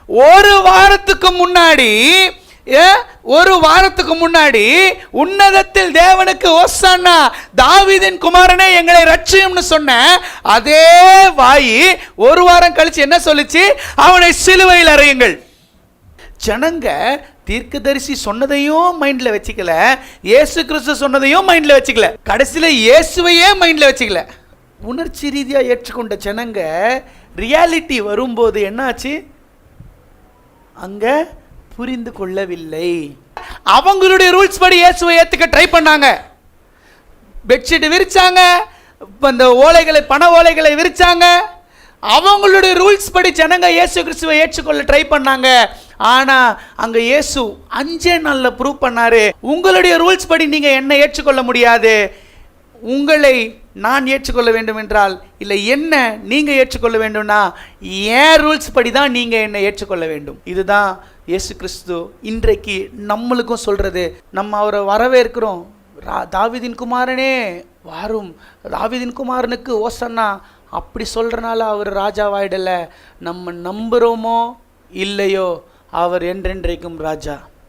ஒரு வாரத்துக்கு முன்னாடி உன்னதத்தில் தேவனுக்கு ஓசானா, தாவீதின் குமாரனே எங்களை ரட்சியும்னு சொன்ன அதே வாய் ஒரு வாரம் கழிச்சு என்ன சொல்லுச்சு? அவனை சிலுவையில் அறையுங்கள். ஜனங்க தீர்க்கதரிசி சொன்னதையும் மைண்ட்ல வச்சுக்கல, இயேசு கிறிஸ்து சொன்னதையும் மைண்ட்ல வச்சுக்கல, கடைசியில இயேசுவையே மைண்ட்ல வச்சுக்கல. உணர்ச்சி ரீதியா ஏற்றுக்கொண்ட ஜனங்க ரியாலிட்டி வரும்போது என்னாச்சு? அங்க புரிந்து கொள்ளவில்லை. அவங்களுடைய ரூல்ஸ் படி இயேசுவை ஏத்துக்க ட்ரை பண்ணாங்க. பெட்ஷீட் விரிச்சாங்க, அந்த ஓலைகளை, பண ஓலைகளை விரிச்சாங்க. அவங்களுடைய ரூல்ஸ் படி ஜனங்க இயேசு கிறிஸ்துவை ஏற்றுக்கொள்ள ட்ரை பண்ணாங்க. ஆனா அங்க இயேசு 5 நாள்ல ப்ரூவ் பண்ணாரு, உங்களுடைய ரூல்ஸ் படி நீங்க என்ன ஏற்றுக்கொள்ள முடியாது. உங்களை நான் ஏற்றுக்கொள்ள வேண்டும் என்றால், இல்லை என்ன நீங்க ஏற்றுக்கொள்ள வேண்டும்னா ஏன் ரூல்ஸ் படி தான் நீங்க என்ன ஏற்றுக்கொள்ள வேண்டும். இதுதான் இயேசு கிறிஸ்து இன்றைக்கு நம்மளுக்கும் சொல்றது. நம்ம அவரை வரவேற்கிறோம். தாவீதின் குமாரனே வாரும், தாவீதின் குமாரனுக்கு ஓசன்னா அப்படி சொல்றனால அவர் ராஜாவாயிடல. நம்ம நம்புறோமோ இல்லையோ, அவர் என்றென்றைக்கும் ராஜா.